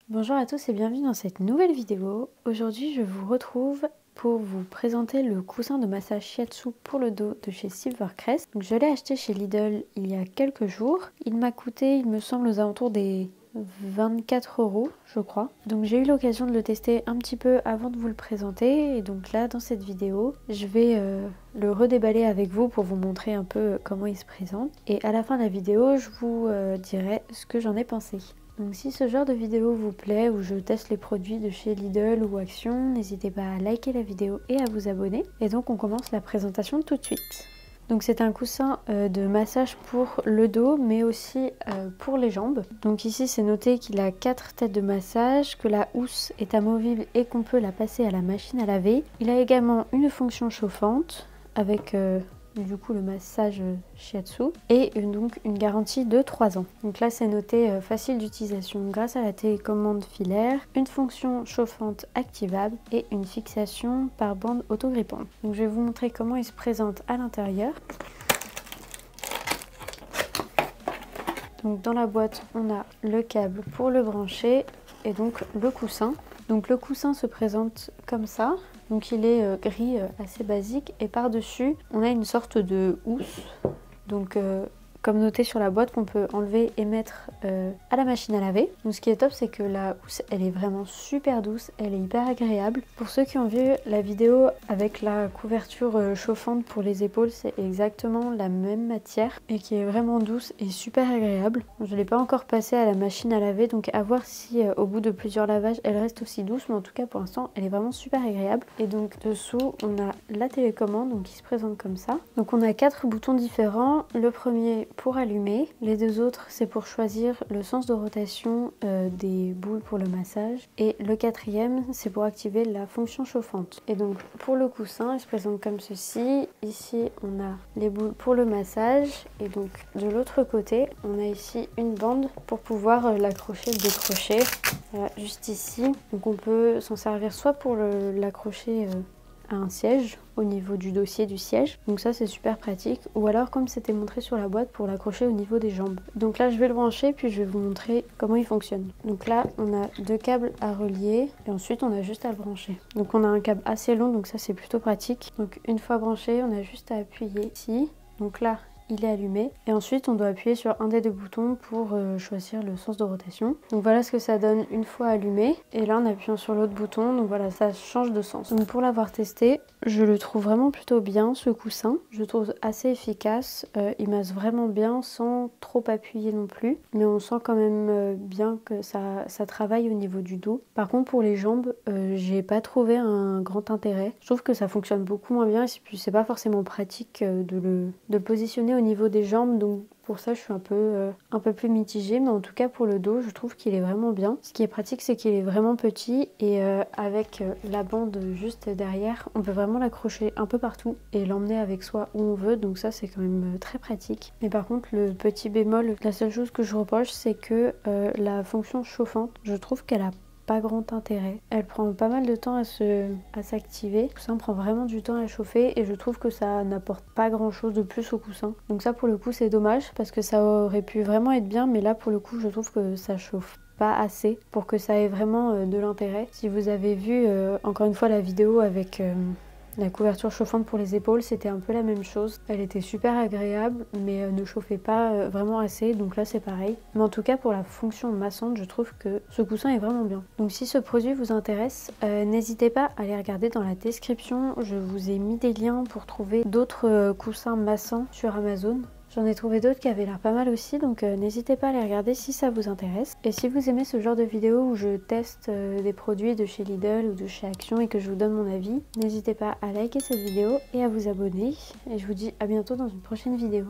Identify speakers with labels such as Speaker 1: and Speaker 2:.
Speaker 1: Bonjour à tous et bienvenue dans cette nouvelle vidéo. Aujourd'hui je vous retrouve pour vous présenter le coussin de massage shiatsu pour le dos de chez Silvercrest. Donc, je l'ai acheté chez Lidl il y a quelques jours. Il m'a coûté, il me semble, aux alentours des 24 € je crois. Donc j'ai eu l'occasion de le tester un petit peu avant de vous le présenter. Et donc là dans cette vidéo je vais le redéballer avec vous pour vous montrer un peu comment il se présente. Et à la fin de la vidéo je vous dirai ce que j'en ai pensé. Donc si ce genre de vidéo vous plaît, où je teste les produits de chez Lidl ou Action, n'hésitez pas à liker la vidéo et à vous abonner. Et donc on commence la présentation tout de suite. Donc c'est un coussin de massage pour le dos mais aussi pour les jambes. Donc ici c'est noté qu'il a 4 têtes de massage, que la housse est amovible et qu'on peut la passer à la machine à laver. Il a également une fonction chauffante avec du coup le massage shiatsu et donc une garantie de 3 ans. Donc là c'est noté facile d'utilisation grâce à la télécommande filaire, une fonction chauffante activable et une fixation par bande autogrippante. Donc je vais vous montrer comment il se présente à l'intérieur. Donc dans la boîte on a le câble pour le brancher et donc le coussin. Donc le coussin se présente comme ça. Donc il est gris assez basique et par-dessus on a une sorte de housse. Donc comme noté sur la boîte qu'on peut enlever et mettre à la machine à laver. Donc ce qui est top c'est que la housse elle est vraiment super douce, elle est hyper agréable. Pour ceux qui ont vu la vidéo avec la couverture chauffante pour les épaules, c'est exactement la même matière et qui est vraiment douce et super agréable. Je ne l'ai pas encore passée à la machine à laver donc à voir si au bout de plusieurs lavages elle reste aussi douce, mais en tout cas pour l'instant elle est vraiment super agréable. Et donc dessous on a la télécommande donc qui se présente comme ça. Donc on a 4 boutons différents. Le premier pour allumer, les deux autres c'est pour choisir le sens de rotation des boules pour le massage et le quatrième c'est pour activer la fonction chauffante. Et donc pour le coussin il se présente comme ceci. Ici on a les boules pour le massage et donc de l'autre côté on a ici une bande pour pouvoir l'accrocher, le décrocher. Voilà, juste ici. Donc on peut s'en servir soit pour l'accrocher à un siège au niveau du dossier du siège, donc ça c'est super pratique, ou alors comme c'était montré sur la boîte pour l'accrocher au niveau des jambes. Donc là je vais le brancher puis je vais vous montrer comment il fonctionne. Donc là on a 2 câbles à relier et ensuite on a juste à le brancher. Donc on a un câble assez long donc ça c'est plutôt pratique. Donc une fois branché on a juste à appuyer ici, donc là il est allumé et ensuite on doit appuyer sur un des 2 boutons pour choisir le sens de rotation. Donc voilà ce que ça donne une fois allumé, et là en appuyant sur l'autre bouton, donc voilà, ça change de sens. Donc pour l'avoir testé, je le trouve vraiment plutôt bien ce coussin, je le trouve assez efficace, il masse vraiment bien sans trop appuyer non plus, mais on sent quand même bien que ça travaille au niveau du dos. Par contre pour les jambes, j'ai pas trouvé un grand intérêt, je trouve que ça fonctionne beaucoup moins bien et puis c'est pas forcément pratique de le positionner au niveau des jambes, donc pour ça je suis un peu plus mitigée, mais en tout cas pour le dos je trouve qu'il est vraiment bien. Ce qui est pratique c'est qu'il est vraiment petit et avec la bande juste derrière on peut vraiment l'accrocher un peu partout et l'emmener avec soi où on veut, donc ça c'est quand même très pratique. Mais par contre le petit bémol, la seule chose que je reproche c'est que la fonction chauffante, je trouve qu'elle a pas grand intérêt. Elle prend pas mal de temps à s'activer. Le coussin prend vraiment du temps à chauffer et je trouve que ça n'apporte pas grand chose de plus au coussin. Donc ça pour le coup c'est dommage parce que ça aurait pu vraiment être bien, mais là pour le coup je trouve que ça chauffe pas assez pour que ça ait vraiment de l'intérêt. Si vous avez vu encore une fois la vidéo avec la couverture chauffante pour les épaules, c'était un peu la même chose. Elle était super agréable mais ne chauffait pas vraiment assez, donc là c'est pareil. Mais en tout cas pour la fonction massante, je trouve que ce coussin est vraiment bien. Donc si ce produit vous intéresse, n'hésitez pas à aller regarder dans la description. Je vous ai mis des liens pour trouver d'autres coussins massants sur Amazon. J'en ai trouvé d'autres qui avaient l'air pas mal aussi, donc n'hésitez pas à les regarder si ça vous intéresse. Et si vous aimez ce genre de vidéo où je teste des produits de chez Lidl ou de chez Action et que je vous donne mon avis, n'hésitez pas à liker cette vidéo et à vous abonner. Et je vous dis à bientôt dans une prochaine vidéo.